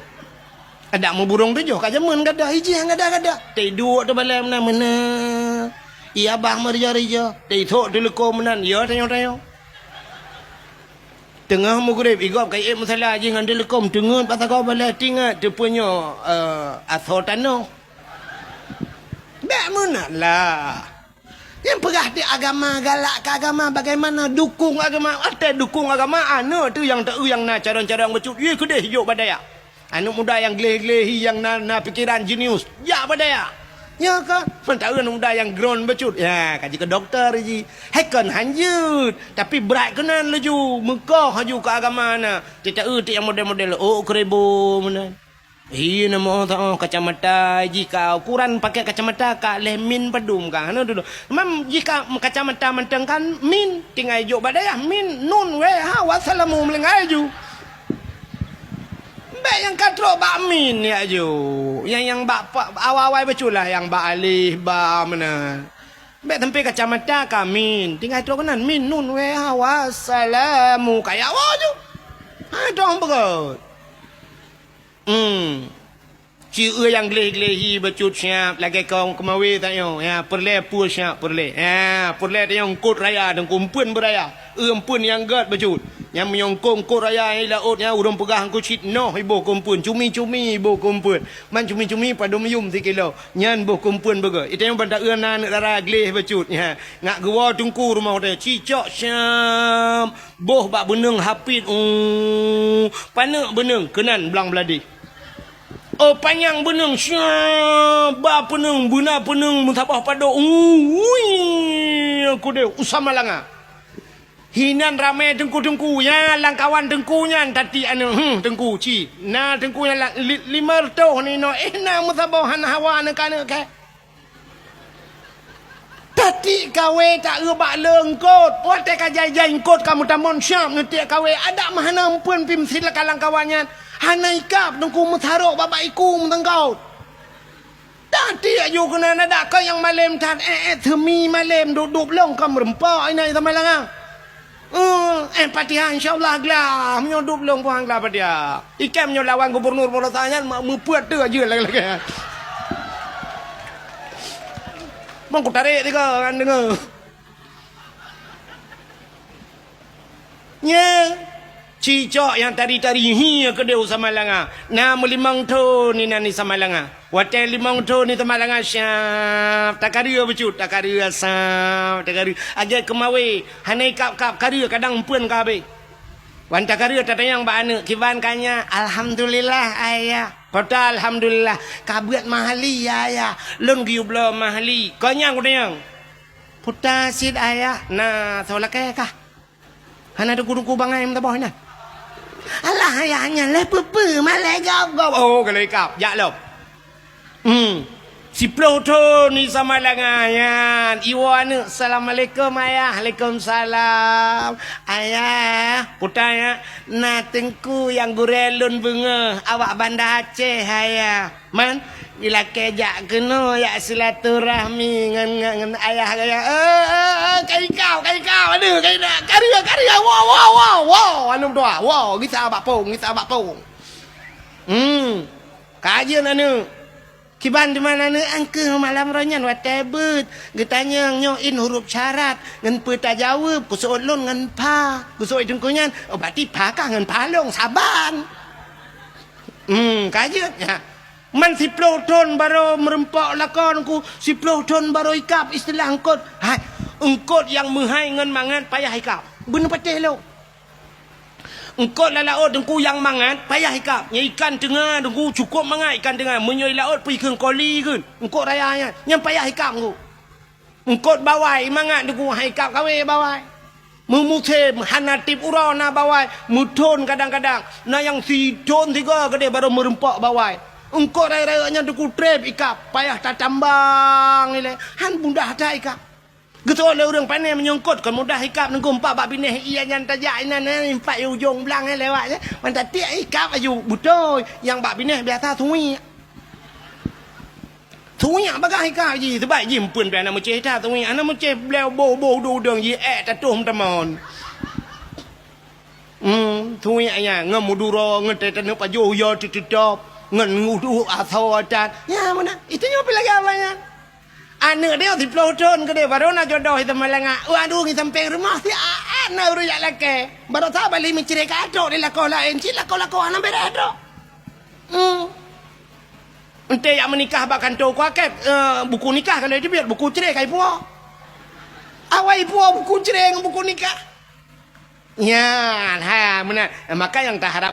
ada mu burung tu jo ka jaman kada hiji hang kada tidur tu balai mana ia bang merja-reja titok tu leko menan ya tanya tengah mu grep igop kai masalah je ngan telekom tengun pasal kau balai tingat tu punya asal tanah dak mana lah. Yang perah di agama galak ke agama bagaimana dukung agama ada dukung agama anak tu yang tak yang nak cara-cara becut ye kedeh hijau badaya anak muda yang gleh-gleh yang na pikiran jenius ya badaya ya kan mentau anak muda yang ground becut ya kaji ke doktor ji heken hanjut tapi berat kenan laju Mekah haju ke agama na tidak yang model-model kerebo mana. Iya nama tahu kacamata jika ukuran pakai kacamata kak lemin pedum kan dulu. Memang jika kacamata menteng kan min tinggal jo badaya min nun we ha wassalamu melengai ju. Mbak yang katro bak min ya ju. Yang bak awal-awal beculah yang bak alih ba mana. Mbak tempe kacamata kamin tinggal tro kanan min nun we ha wassalamu kayak wa ju. Ha dong begot. Ciu yang gleh-glehi becut siap lagi kau kemawi tayo ya perle pu siap perle ya perle yang kod raya dan kumpun beraya empun yang gad becut yang menyongkong kod raya ni laut ya urang pegah ku cit no ibu kumpun cumi-cumi ibu kumpun man cumi-cumi pada meyum 3 kilo nyan bu kumpun bega itu yang pada na nak dara gleh becut ya ngak gua tungku rumah dia cicok siap boh bak beneng hapit panak beneng kenan belang beladi. Oh panjang beneng syah ba peneng buna peneng mentabah pada aku dia usama langa hinan ramai tengku ya langkawan tengkunya tadi anu tengku ci na tengkunya 5 tahun ni no na mentabah han hawa nak ke tadi kawe tak ubak lengkot wate ka jai-jai kot kamu tamon syam ngetik kawe ada mahana ampun pim silakan langkawannya hanai kap tengku metharok baba iku mentengkau tadi ayo kena ada kau yang malam tan themi malam duduk long kam rempah ini sama langa empatihan insyaallah glah menyoduk long puang glah pada ikem nyo lawan gubernur Morotanyan mepuat tu aja lagi bang ku tarik dia kan dengar cicok yang tari-tari hi ke dia sama langa na melimang tu ni nani sama langa wate limang tu ni sama langa syap takaria becut takaria sap takaria aja kemawe hanai kap karia kadang pun ka be wan takaria tatayang ba anu kiban kanya alhamdulillah ayah pada alhamdulillah kabuat mahali ayah lon giublo mahali kanya kudayang puta sid ayah na solake ka hana du kudu bangai mta bohna Alah ayahnya lepepe malai gap. Oh kalau ikap, ya lo. Si Pluto ni sama lengannya. Iwan, Assalamualaikum ayah. Waalaikumsalam. Ayah, kutanya, natengku yang gurelun bunga. Awak Banda Aceh ayah. Man, bila kejak kena ya silaturahmi dengan ayah kaya. Kari kau. Aduh, karya. Wow. Anu doa. Wow, kita abak pong. Kajian anu. Kiban di mana ni angke malam ranyan watebut. Getanya nyoin huruf syarat ngan peta jawab kusuk lon ngan pa. Kusuk dengkunyan berarti pa kah ngan palong saban. Kajian ya. Man si Pluton baru merempak lakon ku, si Pluton baru ikap istilah engkot. Hai, engkot yang menghai ngan mangan payah ikap. Benar patih lo. Engkau laut dengku yang mangan payah ikap. Nya ikan tengah dengku cukup mangan ikan tengah. Menyoi laut pergi ke koli ke. Engkau rayanya yang payah ikap engkau. Engkau bawai mangan dengku ikap kawe bawai. Memutim hanatip urana bawai. Mutun kadang-kadang. Nah yang si don tiga gede baru merempak bawai. Engkau raya-rayanya dengku trip ikap. Payah tak tambang ni. Han mudah tak ikap. Getul le orang pandai menyongkot kan mudah ikap nengku empat bab bineh iya yang tajak inan empat ujung belang lewat je mantap tiak ikap aju betul yang bab bineh biasa tui bagah ikap ji sebab jimpun pe anak meceh dah tui anak meceh beliau bo do dong ji tatuh temon tui aya ngamuduro ngete tanu pajo yo titop ngan ngudu asau adat ya mana itu nyopi lagi awalnya. Anak dia si Pluton ke dia baru nak jodoh itu malanga. Aduh ni sampai rumah si anak uruyak laki. Baru tak balik mencari kadok di lakau lain. Cik lakau anak beradok. Ente yang menikah bakal tahu kuakep. Buku nikah kalau dia biar buku cerai kai puak. Awai puak buku cerai buku nikah. Ya, benar. Maka yang tak harap